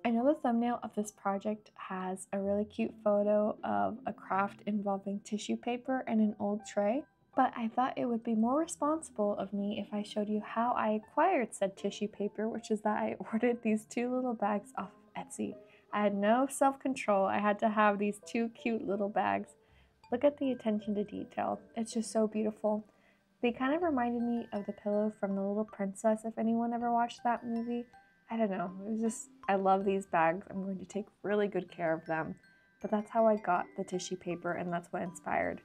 I know the thumbnail of this project has a really cute photo of a craft involving tissue paper and an old tray, but I thought it would be more responsible of me if I showed you how I acquired said tissue paper, which is that I ordered these two little bags off of Etsy. I had no self-control. I had to have these two cute little bags. Look at the attention to detail. It's just so beautiful. They kind of reminded me of the pillow from The Little Princess, if anyone ever watched that movie. I don't know, it was just, I love these bags. I'm going to take really good care of them. But that's how I got the tissue paper, and that's what inspired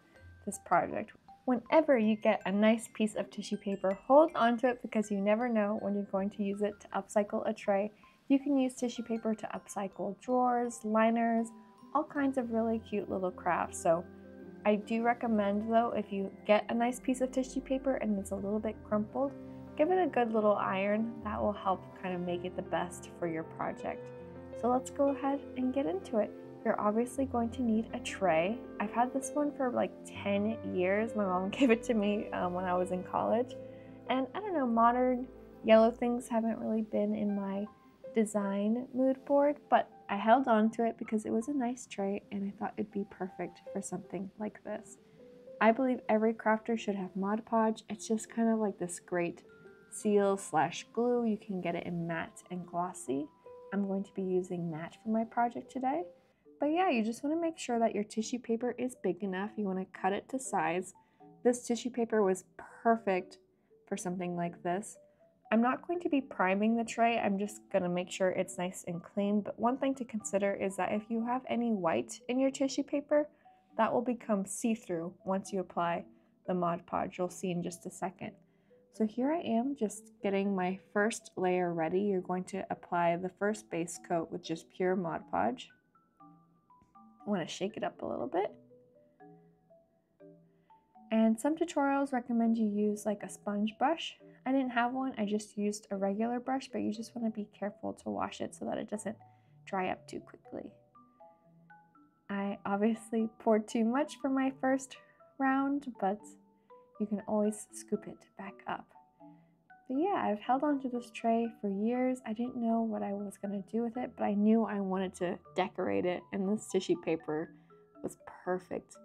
this project. Whenever you get a nice piece of tissue paper, hold onto it because you never know when you're going to use it to upcycle a tray. You can use tissue paper to upcycle drawers, liners, all kinds of really cute little crafts. So I do recommend, though, if you get a nice piece of tissue paper and it's a little bit crumpled, give it a good little iron. That will help kind of make it the best for your project. So let's go ahead and get into it. You're obviously going to need a tray. I've had this one for like 10 years. My mom gave it to me when I was in college. And I don't know, modern yellow things haven't really been in my design mood board, but I held on to it because it was a nice tray and I thought it'd be perfect for something like this. I believe every crafter should have Mod Podge. It's just kind of like this great seal / glue. You can get it in matte and glossy. I'm going to be using matte for my project today. But yeah, you just want to make sure that your tissue paper is big enough. You want to cut it to size. This tissue paper was perfect for something like this. I'm not going to be priming the tray. I'm just going to make sure it's nice and clean. But one thing to consider is that if you have any white in your tissue paper, that will become see-through once you apply the Mod Podge. You'll see in just a second. So here I am just getting my first layer ready. You're going to apply the first base coat with just pure Mod Podge. I want to shake it up a little bit. And some tutorials recommend you use like a sponge brush. I didn't have one, I just used a regular brush, but you just want to be careful to wash it so that it doesn't dry up too quickly. I obviously poured too much for my first round, but you can always scoop it back up. But yeah, I've held on to this tray for years. I didn't know what I was going to do with it, but I knew I wanted to decorate it, and this tissue paper was perfect.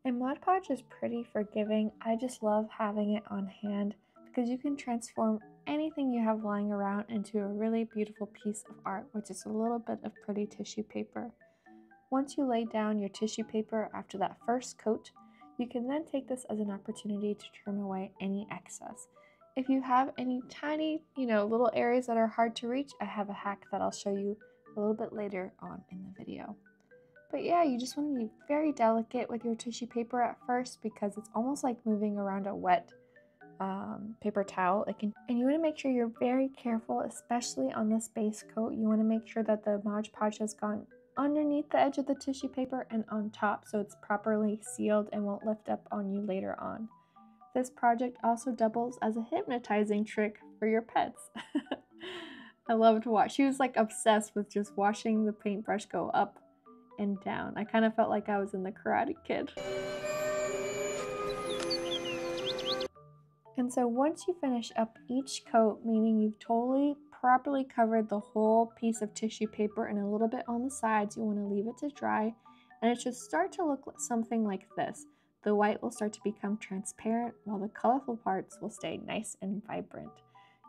And Mod Podge is pretty forgiving. I just love having it on hand because you can transform anything you have lying around into a really beautiful piece of art, which is a little bit of pretty tissue paper. Once you lay down your tissue paper after that first coat, you can then take this as an opportunity to trim away any excess. If you have any tiny, little areas that are hard to reach, I have a hack that I'll show you a little bit later on in the video. But yeah, you just want to be very delicate with your tissue paper at first because it's almost like moving around a wet paper towel. And you want to make sure you're very careful, especially on this base coat. You want to make sure that the Mod Podge has gone underneath the edge of the tissue paper and on top so it's properly sealed and won't lift up on you later on. This project also doubles as a hypnotizing trick for your pets. I love to watch. She was like obsessed with just watching the paintbrush go up and down. I kind of felt like I was in the Karate Kid. And so once you finish up each coat, meaning you've totally properly covered the whole piece of tissue paper and a little bit on the sides, you want to leave it to dry, and it should start to look something like this. The white will start to become transparent while the colorful parts will stay nice and vibrant.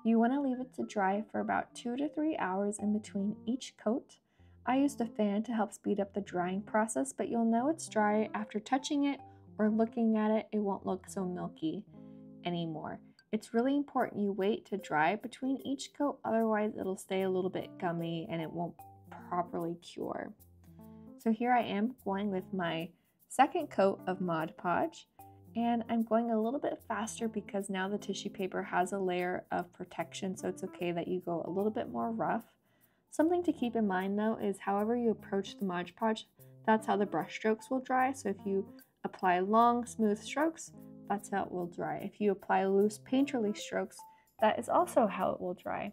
You want to leave it to dry for about 2 to 3 hours in between each coat. I used a fan to help speed up the drying process, but you'll know it's dry after touching it or looking at it. It won't look so milky anymore. It's really important you wait to dry between each coat, otherwise it'll stay a little bit gummy and it won't properly cure. So here I am going with my second coat of Mod Podge, and I'm going a little bit faster because now the tissue paper has a layer of protection, so it's okay that you go a little bit more rough. Something to keep in mind though is however you approach the Mod Podge, that's how the brush strokes will dry. So if you apply long, smooth strokes, that's how it will dry. If you apply loose, painterly strokes, that is also how it will dry.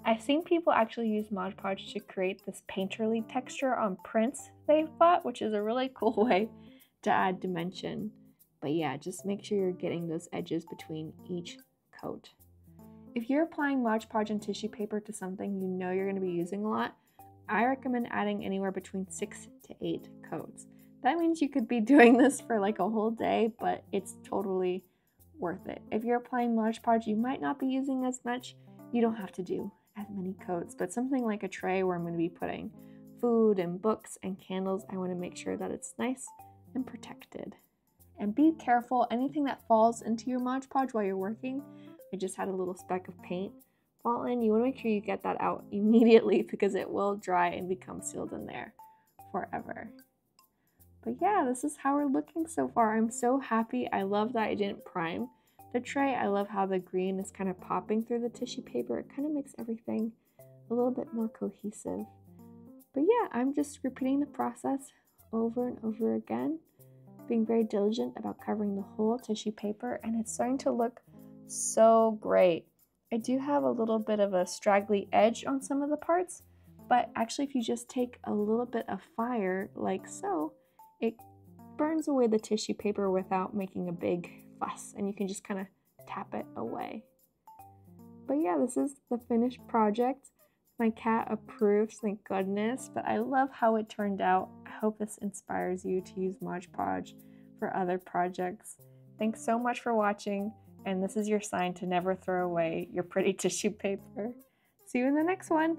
I've seen people actually use Mod Podge to create this painterly texture on prints they've bought, which is a really cool way to add dimension. But yeah, just make sure you're getting those edges between each coat. If you're applying Mod Podge and tissue paper to something you know you're going to be using a lot, I recommend adding anywhere between 6 to 8 coats. That means you could be doing this for like a whole day, but it's totally worth it. If you're applying Mod Podge, you might not be using as much. You don't have to do as many coats, but something like a tray where I'm going to be putting food and books and candles, I want to make sure that it's nice and protected. And be careful, anything that falls into your Mod Podge while you're working, I just had a little speck of paint fall in, you want to make sure you get that out immediately because it will dry and become sealed in there forever. But yeah, this is how we're looking so far. I'm so happy. I love that I didn't prime the tray. I love how the green is kind of popping through the tissue paper. It kind of makes everything a little bit more cohesive. But yeah, I'm just repeating the process over and over again, being very diligent about covering the whole tissue paper, and it's starting to look so great. I do have a little bit of a straggly edge on some of the parts, but actually if you just take a little bit of fire like so, it burns away the tissue paper without making a big fuss, and you can just kind of tap it away. But yeah, this is the finished project. My cat approves, thank goodness, but I love how it turned out. I hope this inspires you to use Mod Podge for other projects. Thanks so much for watching, and this is your sign to never throw away your pretty tissue paper. See you in the next one.